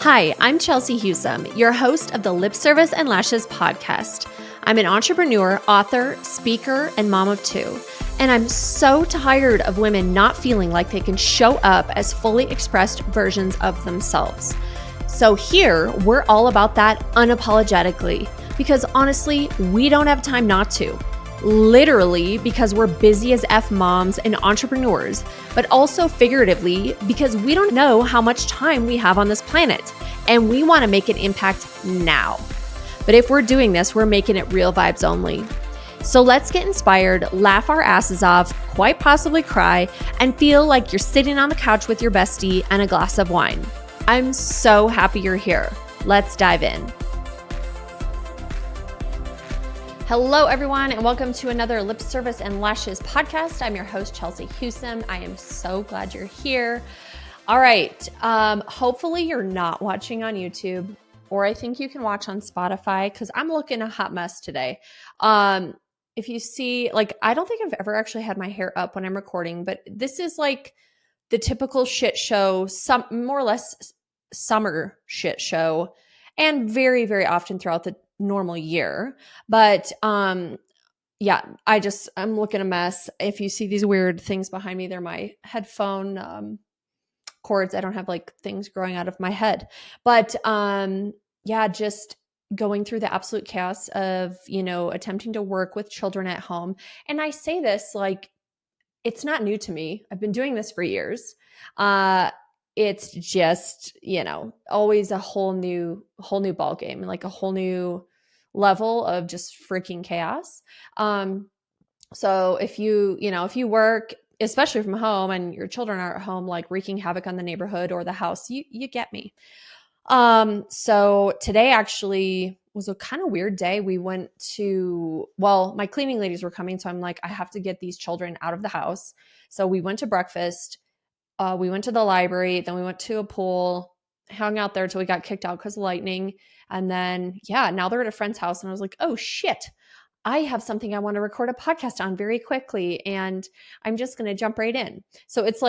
Hi, I'm Chelsea Husum, your host of the Lip Service and Lashes podcast. I'm an entrepreneur, author, speaker, and mom of two. And I'm so tired of women not feeling like they can show up as fully expressed versions of themselves. So here, we're all about that unapologetically, because honestly, we don't have time not to. Literally, because we're busy as F moms and entrepreneurs, but also figuratively, because we don't know how much time we have on this planet, and we want to make an impact now. But if we're doing this, we're making it real vibes only. So let's get inspired, laugh our asses off, quite possibly cry, and feel like you're sitting on the couch with your bestie and a glass of wine. I'm so happy you're here. Let's dive in. Hello, everyone, and welcome to another Lip Service and Lashes podcast. I'm your host, Chelsea Husum. I am so glad you're here. All right. Hopefully you're not watching on YouTube, or I think you can watch on Spotify because I'm looking a hot mess today. If you see, I don't think I've ever actually had my hair up when I'm recording, but this is like the typical shit show, more or less summer shit show, and very, very often throughout the normal year. But I'm looking a mess. If you see these weird things behind me, they're my headphone cords. I don't have things growing out of my head. But just going through the absolute chaos of, attempting to work with children at home. And I say this it's not new to me. I've been doing this for years. It's just, always a whole new ball game, and a whole new level of just freaking chaos. So if you work, especially from home, and your children are at home, wreaking havoc on the neighborhood or the house, you get me. So today actually was a kind of weird day. We went to, my cleaning ladies were coming. So I'm like, I have to get these children out of the house. So we went to breakfast. We went to the library, then we went to a pool, hung out there till we got kicked out because of lightning. And then, now they're at a friend's house. And I was like, oh shit, I have something I want to record a podcast on very quickly. And I'm just going to jump right in. So it's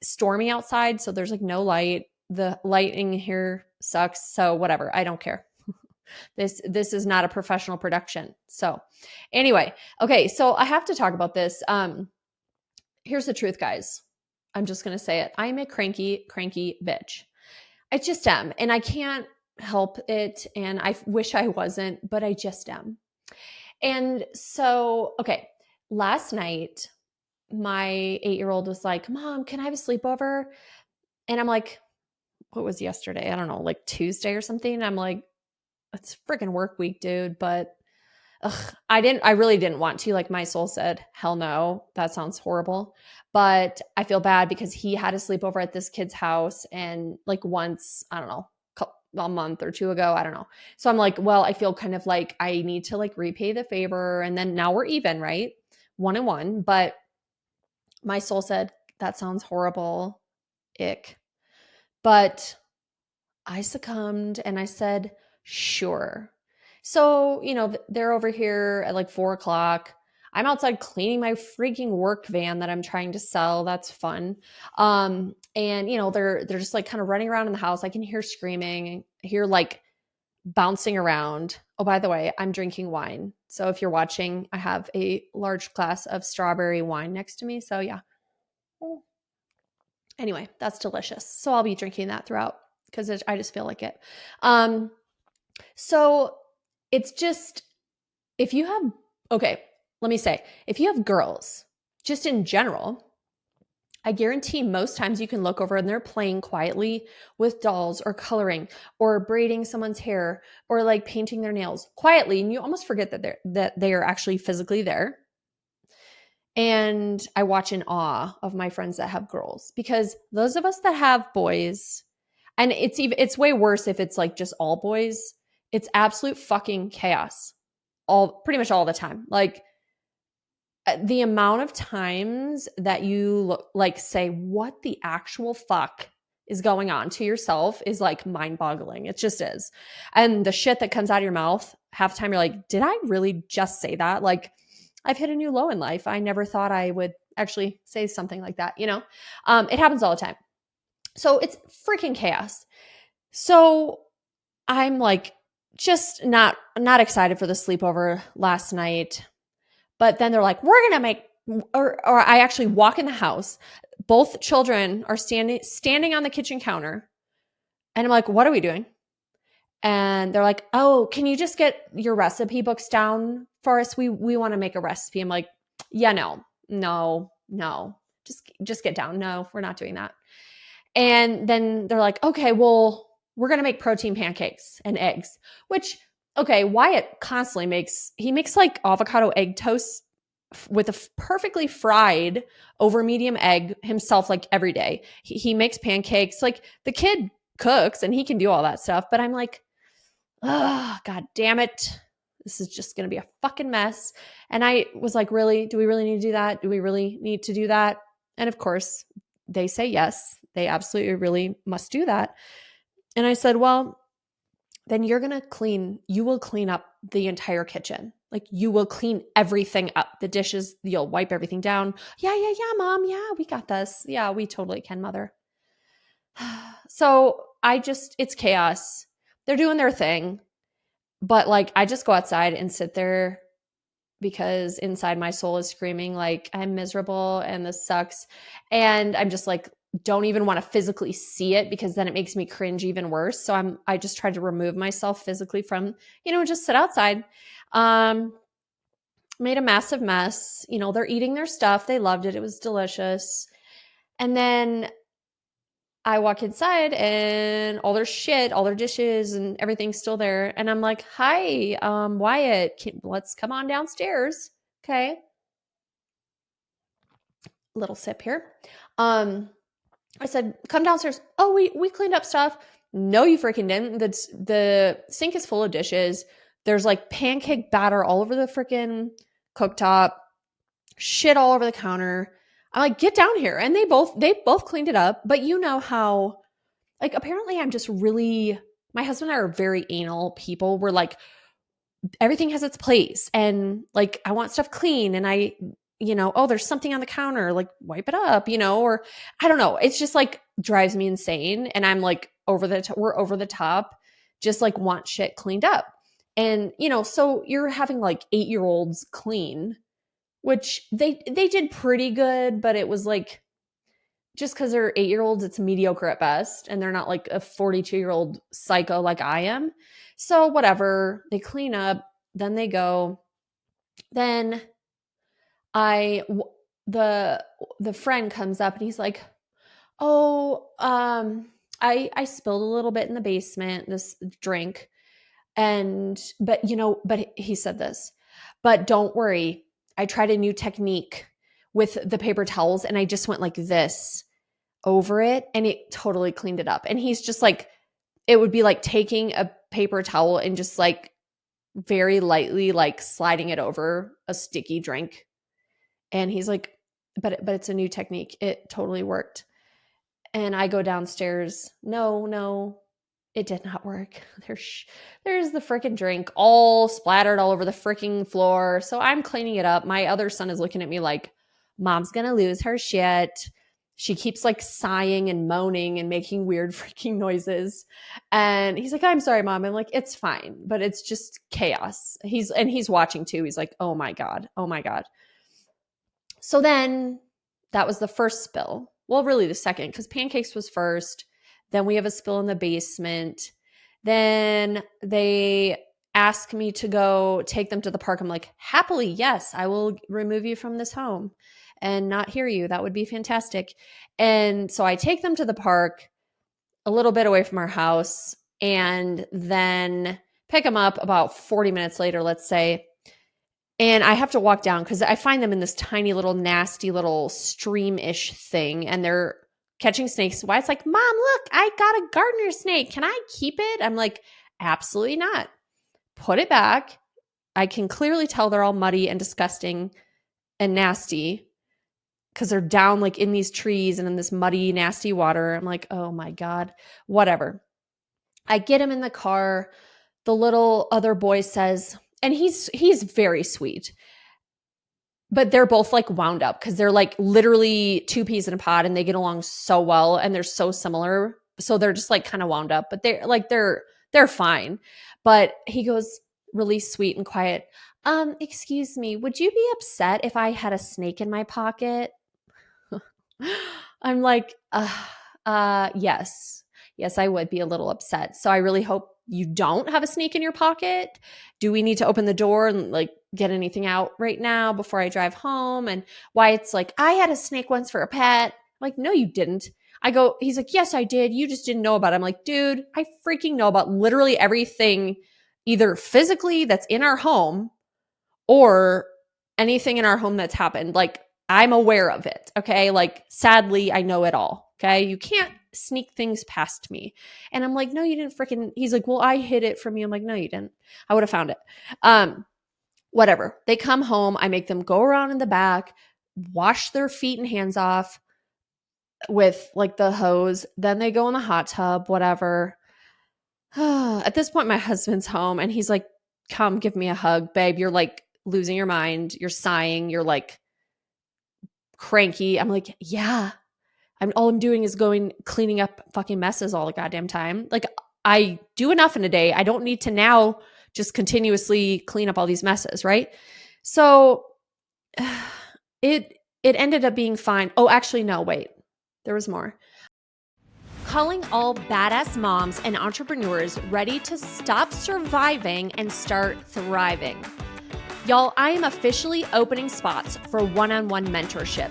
stormy outside. So there's no light. The lighting here sucks. So whatever, I don't care. This is not a professional production. So anyway, okay. So I have to talk about this. Here's the truth, guys. I'm just going to say it. I'm a cranky bitch. I just am. And I can't help it. And I wish I wasn't, but I just am. And so, okay, last night, my 8-year-old was like, Mom, can I have a sleepover? And I'm like, what was yesterday? I don't know, Tuesday or something. And I'm like, it's freaking work week, dude. But I really didn't want to. My soul said, hell no, that sounds horrible. But I feel bad because he had a sleepover at this kid's house, and once, I don't know, a month or two ago, I don't know. So I'm like, well, I feel kind of like I need to repay the favor. And then now we're even, right? 1-1. But my soul said, that sounds horrible. Ick. But I succumbed and I said, sure. So, they're over here at 4:00. I'm outside cleaning my freaking work van that I'm trying to sell. That's fun. And they're just kind of running around in the house. I can hear screaming, hear bouncing around. Oh, by the way, I'm drinking wine. So if you're watching, I have a large glass of strawberry wine next to me. So yeah. Anyway, that's delicious. So I'll be drinking that throughout because I just feel like it. So it's just, if you have girls, just in general, I guarantee most times you can look over and they're playing quietly with dolls or coloring or braiding someone's hair or painting their nails quietly. And you almost forget that they are actually physically there. And I watch in awe of my friends that have girls, because those of us that have boys, and it's way worse if it's just all boys. It's absolute fucking chaos pretty much all the time. The amount of times that you say, what the actual fuck is going on to yourself is mind boggling. It just is. And the shit that comes out of your mouth, half the time you're like, did I really just say that? I've hit a new low in life. I never thought I would actually say something like that. It happens all the time. So it's freaking chaos. So I'm like just not excited for the sleepover last night. But then they're like, we're going to make, or I actually walk in the house. Both children are standing on the kitchen counter. And I'm like, what are we doing? And they're like, oh, can you just get your recipe books down for us? We want to make a recipe. I'm like, yeah, no. Just get down. No, we're not doing that. And then they're like, okay, well, we're going to make protein pancakes and eggs, which, okay, Wyatt constantly makes like avocado egg toast with a perfectly fried over medium egg himself, like every day. He makes pancakes. Like the kid cooks and he can do all that stuff. But I'm like, oh, God damn it. This is just going to be a fucking mess. And I was like, really? Do we really need to do that? Do we really need to do that? And of course, they say yes. They absolutely really must do that. And I said, well, then you will clean up the entire kitchen. Like you will clean everything up. The dishes, you'll wipe everything down. Yeah, mom. Yeah, we got this. Yeah, we totally can, mother. So it's chaos. They're doing their thing. But like, I just go outside and sit there because inside my soul is screaming like I'm miserable and this sucks. And I'm just like, don't even want to physically see it because then it makes me cringe even worse. So I just tried to remove myself physically from, just sit outside. Made a massive mess. They're eating their stuff. They loved it. It was delicious. And then I walk inside and all their shit, all their dishes and everything's still there. And I'm like, hi, Wyatt, let's come on downstairs. Okay. Little sip here. I said, come downstairs. Oh, we cleaned up stuff. No, you freaking didn't. The sink is full of dishes. There's like pancake batter all over the freaking cooktop, shit all over the counter. I'm like, get down here. And they both cleaned it up. But you know how, like, apparently I'm just really, my husband and I are very anal people. We're like, everything has its place. And like, I want stuff clean. And oh, there's something on the counter, like wipe it up, or I don't know. It's just like drives me insane. And I'm like we're over the top, just like want shit cleaned up. And, so you're having like 8-year-olds clean, which they did pretty good, but it was like, just because they're 8-year-olds, it's mediocre at best. And they're not like a 42-year-old psycho like I am. So whatever, they clean up, then they go. Then the friend comes up and he's like, oh, I spilled a little bit in the basement, this drink. But he said this, but don't worry. I tried a new technique with the paper towels and I just went like this over it and it totally cleaned it up. And he's just like, it would be like taking a paper towel and just like very lightly like sliding it over a sticky drink. And he's like, but it's a new technique. It totally worked. And I go downstairs. No, it did not work. There's the freaking drink all splattered all over the freaking floor. So I'm cleaning it up. My other son is looking at me like, mom's going to lose her shit. She keeps like sighing and moaning and making weird freaking noises. And he's like, I'm sorry, mom. I'm like, it's fine, but it's just chaos. He's watching too. He's like, oh my God. So then that was the first spill. Well, really the second, because pancakes was first. Then we have a spill in the basement. Then they ask me to go take them to the park. I'm like, happily, yes, I will remove you from this home and not hear you. That would be fantastic. And so I take them to the park a little bit away from our house and then pick them up about 40 minutes later, let's say. And I have to walk down because I find them in this tiny little nasty little stream-ish thing and they're catching snakes. Why? It's like, mom, look, I got a gardener snake. Can I keep it? I'm like, absolutely not. Put it back. I can clearly tell they're all muddy and disgusting and nasty because they're down like in these trees and in this muddy, nasty water. I'm like, oh my God, whatever. I get him in the car. The little other boy says, and he's very sweet, but they're both like wound up because they're like literally two peas in a pod and they get along so well and they're so similar. So they're just like kind of wound up, but they're fine. But he goes really sweet and quiet. Excuse me, would you be upset if I had a snake in my pocket? I'm like, yes. Yes, I would be a little upset. So I really hope you don't have a snake in your pocket. Do we need to open the door and like get anything out right now before I drive home? And why it's like, I had a snake once for a pet. I'm like, no, you didn't. He's like, yes, I did. You just didn't know about it. I'm like, dude, I freaking know about literally everything, either physically that's in our home or anything in our home that's happened. Like, I'm aware of it. Okay. Like, sadly, I know it all. Okay. You can't sneak things past me. And I'm like, no, you didn't freaking, he's like, well, I hid it from you. I'm like, no, you didn't. I would have found it. Whatever. They come home. I make them go around in the back, wash their feet and hands off with like the hose. Then they go in the hot tub, whatever. At this point, my husband's home and he's like, come give me a hug, babe. You're like losing your mind. You're sighing. You're like cranky. I'm like, yeah. All I'm doing is cleaning up fucking messes all the goddamn time. Like, I do enough in a day. I don't need to now just continuously clean up all these messes, right? So it ended up being fine. Oh, actually, no, wait. There was more. Calling all badass moms and entrepreneurs ready to stop surviving and start thriving. Y'all, I am officially opening spots for one-on-one mentorship.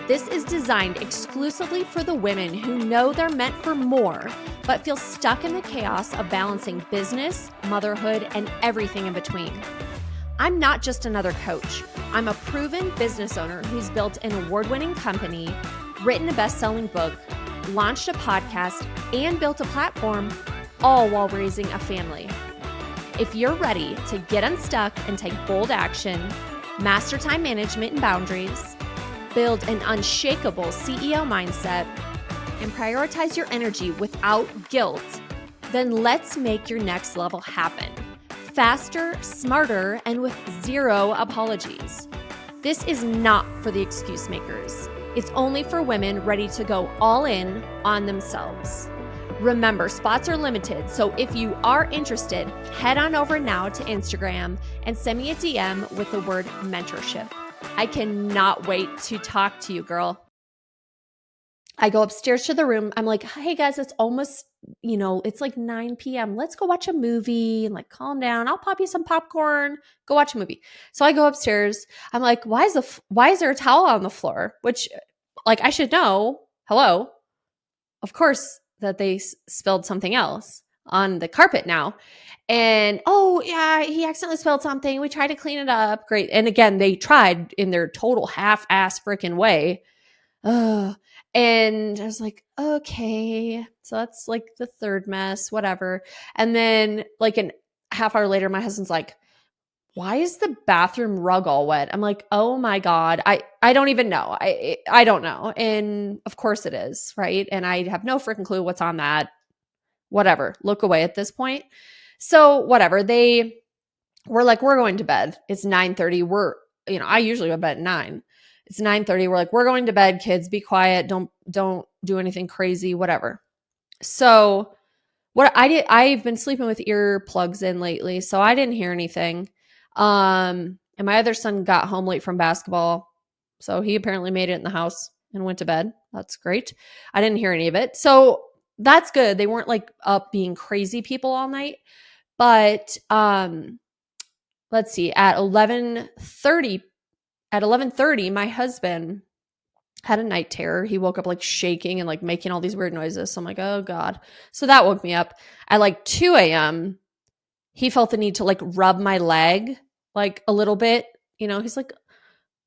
This is designed exclusively for the women who know they're meant for more, but feel stuck in the chaos of balancing business, motherhood, and everything in between. I'm not just another coach. I'm a proven business owner who's built an award-winning company, written a best-selling book, launched a podcast, and built a platform, all while raising a family. If you're ready to get unstuck and take bold action, master time management and boundaries, build an unshakable CEO mindset, and prioritize your energy without guilt, then let's make your next level happen. Faster, smarter, and with zero apologies. This is not for the excuse makers. It's only for women ready to go all in on themselves. Remember, spots are limited, so if you are interested, head on over now to Instagram and send me a DM with the word mentorship. I cannot wait to talk to you, girl. I go upstairs to the room. I'm like, hey guys, it's almost, it's like 9 p.m. Let's go watch a movie and like calm down. I'll pop you some popcorn, go watch a movie. So I go upstairs. I'm like, why is there a towel on the floor? Which, like, I should know. Hello. Of course that they spilled something else on the carpet now. And, oh yeah, he accidentally spilled something. We tried to clean it up. Great. And again, they tried in their total half-ass freaking way. And I was like, okay. So that's like the third mess, whatever. And then like a half hour later, my husband's like, why is the bathroom rug all wet? I'm like, oh my God. I don't even know. I don't know. And of course it is, right? And I have no freaking clue what's on that. Whatever. Look away at this point. So whatever. They were like, we're going to bed. It's 9:30. I usually go to bed at 9. It's 9:30. We're like, we're going to bed, kids. Be quiet. Don't do anything crazy, whatever. So what I did, I've been sleeping with earplugs in lately, so I didn't hear anything. And my other son got home late from basketball, so he apparently made it in the house and went to bed. That's great. I didn't hear any of it. So that's good. They weren't like up being crazy people all night. But let's see, at 11:30, my husband had a night terror. He woke up like shaking and like making all these weird noises. So I'm like, oh God. So that woke me up. At like 2 a.m., he felt the need to like rub my leg like a little bit. He's like,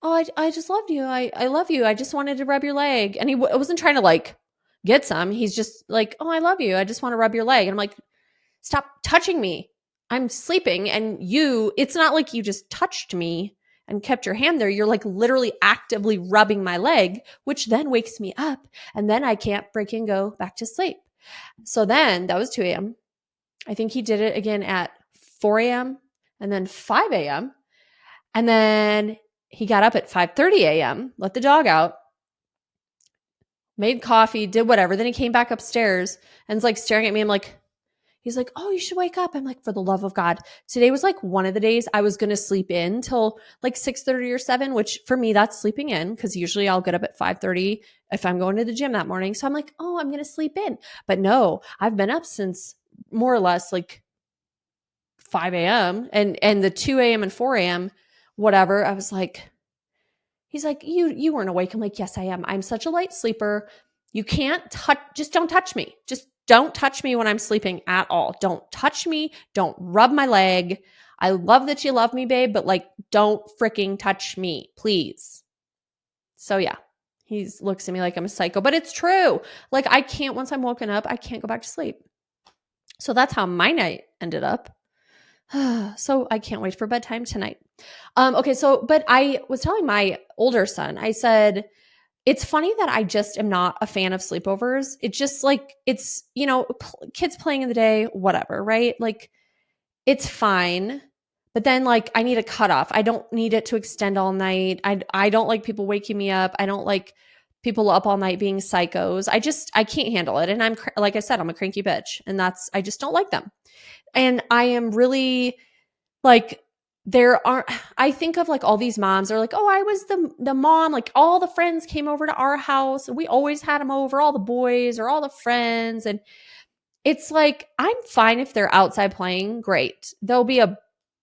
oh, I just loved you. I love you. I just wanted to rub your leg. And he wasn't trying to like get some. He's just like, oh, I love you. I just want to rub your leg. And I'm like, stop touching me. I'm sleeping. And it's not like you just touched me and kept your hand there. You're like literally actively rubbing my leg, which then wakes me up. And then I can't freaking go back to sleep. So then that was 2 a.m. I think he did it again at 4 a.m. and then 5 a.m. And then he got up at 5:30 a.m., let the dog out, made coffee, did whatever. Then he came back upstairs and is like staring at me. I'm like, he's like, oh, you should wake up. I'm like, for the love of God. Today was like one of the days I was going to sleep in till like 6:30 or 7, which for me, that's sleeping in because usually I'll get up at 5:30 if I'm going to the gym that morning. So I'm like, oh, I'm going to sleep in. But no, I've been up since more or less like 5 a.m. and the 2 a.m. and 4 a.m., whatever. I was like, he's like, you weren't awake. I'm like, yes, I am. I'm such a light sleeper. You can't touch, just don't touch me. Just don't touch me when I'm sleeping at all. Don't touch me. Don't rub my leg. I love that you love me, babe, but like, don't freaking touch me, please. So yeah, he looks at me like I'm a psycho, but it's true. Like I can't, once I'm woken up, I can't go back to sleep. So that's how my night ended up. So I can't wait for bedtime tonight. Okay, but I was telling my older son, I said, it's funny that I just am not a fan of sleepovers. It's just like, it's, kids playing in the day, whatever, right? Like, it's fine. But then, like, I need a cutoff. I don't need it to extend all night. I don't like people waking me up. I don't like people up all night being psychos. I can't handle it. And like I said, I'm a cranky bitch. And I just don't like them. And I am really like, I think of like all these moms are like, oh, I was the mom, like all the friends came over to our house and we always had them over, all the boys or all the friends. And it's like, I'm fine if they're outside playing, great. There'll be a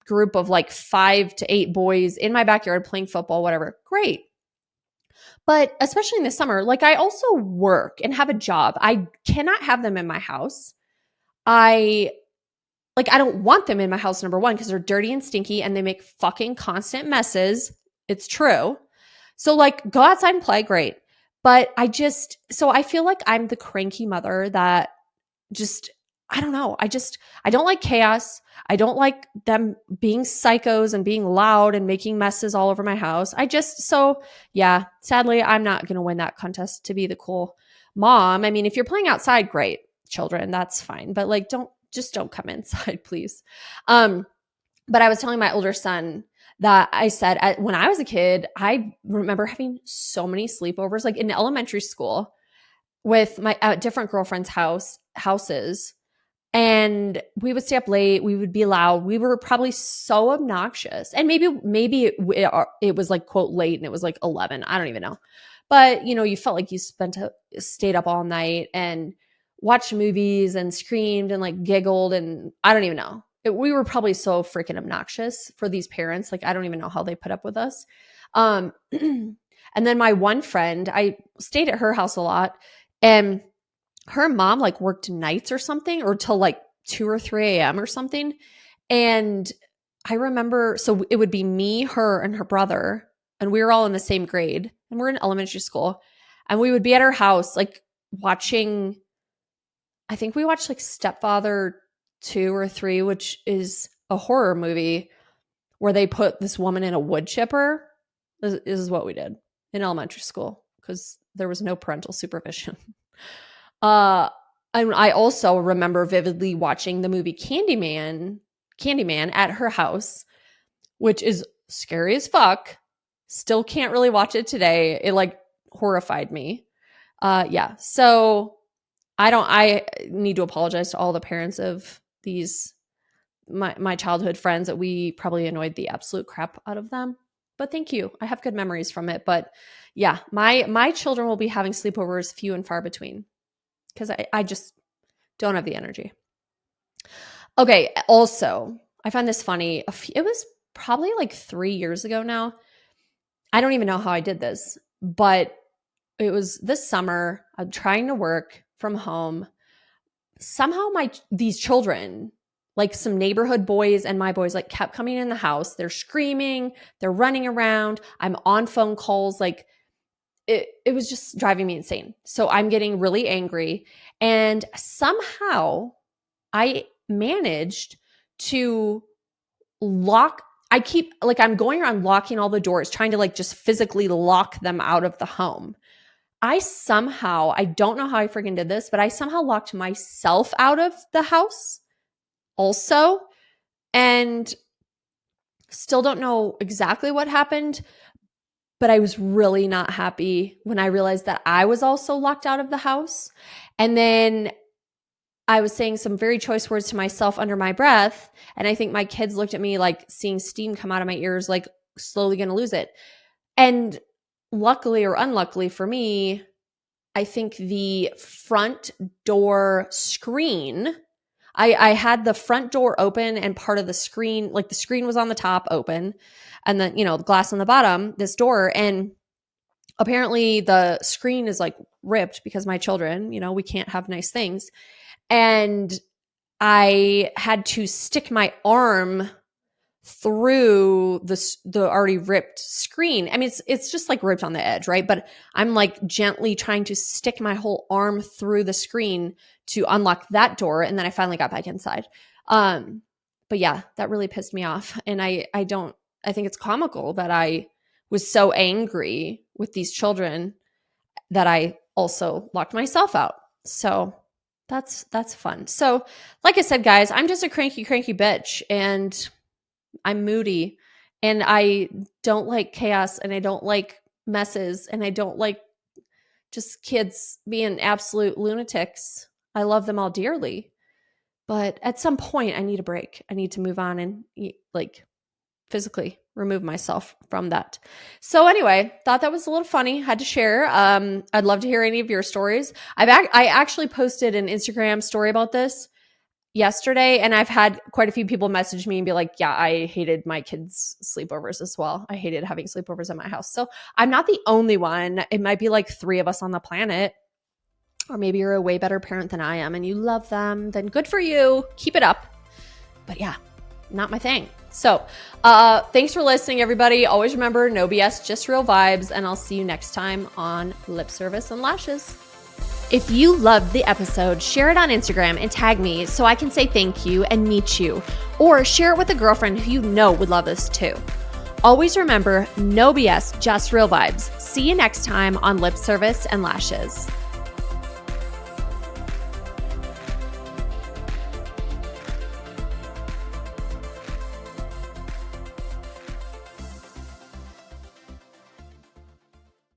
group of like 5 to 8 boys in my backyard playing football, whatever, great. But especially in the summer, like I also work and have a job. I cannot have them in my house. I don't want them in my house, number one, because they're dirty and stinky and they make fucking constant messes. It's true. So like go outside and play, great. But so I feel like I'm the cranky mother that just, I don't know. I don't like chaos. I don't like them being psychos and being loud and making messes all over my house. So yeah, sadly, I'm not going to win that contest to be the cool mom. I mean, if you're playing outside, great, children, that's fine. But like, don't come inside, please. But I was telling my older son that I said when I was a kid, I remember having so many sleepovers, like in elementary school with my different girlfriends' houses. And we would stay up late. We would be loud. We were probably so obnoxious. And maybe it was like quote late and it was like 11. I don't even know. But you felt like you stayed up all night and watched movies and screamed and like giggled and I don't even know. We were probably so freaking obnoxious for these parents. Like I don't even know how they put up with us. And then my one friend, I stayed at her house a lot, and her mom like worked nights or something, or till like 2 or 3 a.m. or something. And I remember, so it would be me, her, and her brother, and we were all in the same grade, and we're in elementary school, and we would be at her house like watching, I think we watched like Stepfather 2 or 3, which is a horror movie where they put this woman in a wood chipper. This is what we did in elementary school because there was no parental supervision. I also remember vividly watching the movie Candyman at her house, which is scary as fuck. Still can't really watch it today. It like horrified me. Yeah. So I need to apologize to all the parents of these, my childhood friends, that we probably annoyed the absolute crap out of them. But thank you. I have good memories from it. But yeah, my children will be having sleepovers few and far between because I just don't have the energy. Okay. Also, I find this funny. It was probably like 3 years ago now. I don't even know how I did this, but it was this summer. I'm trying to work from home. Somehow these children, like some neighborhood boys and my boys, like kept coming in the house. They're screaming, they're running around. I'm on phone calls. Like it was just driving me insane. So I'm getting really angry. And somehow I managed to I'm going around locking all the doors, trying to like just physically lock them out of the home. I don't know how I freaking did this, but I somehow locked myself out of the house also, and still don't know exactly what happened. but I was really not happy when I realized that I was also locked out of the house. And then I was saying some very choice words to myself under my breath. And I think my kids looked at me like seeing steam come out of my ears, like slowly going to lose it. And luckily or unluckily for me, I think the front door screen, I had the front door open and part of the screen, like the screen was on the top open and then, the glass on the bottom, this door. And apparently the screen is like ripped because my children, we can't have nice things. And I had to stick my arm through the already ripped screen. I mean, it's just like ripped on the edge, right? But I'm like gently trying to stick my whole arm through the screen to unlock that door. And then I finally got back inside. But yeah, that really pissed me off. And I think it's comical that I was so angry with these children that I also locked myself out. So that's fun. So like I said, guys, I'm just a cranky bitch, and I'm moody, and I don't like chaos, and I don't like messes, and I don't like just kids being absolute lunatics. I love them all dearly, but at some point I need a break. I need to move on and like physically remove myself from that. So anyway, thought that was a little funny. Had to share. I'd love to hear any of your stories. I actually posted an Instagram story about this yesterday, and I've had quite a few people message me and be like, yeah, I hated my kids' sleepovers as well. I hated having sleepovers at my house. So I'm not the only one. It might be like 3 of us on the planet. Or maybe you're a way better parent than I am and you love them. Then good for you. Keep it up. But yeah, not my thing. So thanks for listening, everybody. Always remember, no BS, just real vibes. And I'll see you next time on Lip Service and Lashes. If you loved the episode, share it on Instagram and tag me so I can say thank you and meet you. Or share it with a girlfriend who you know would love this too. Always remember, no BS, just real vibes. See you next time on Lip Service and Lashes.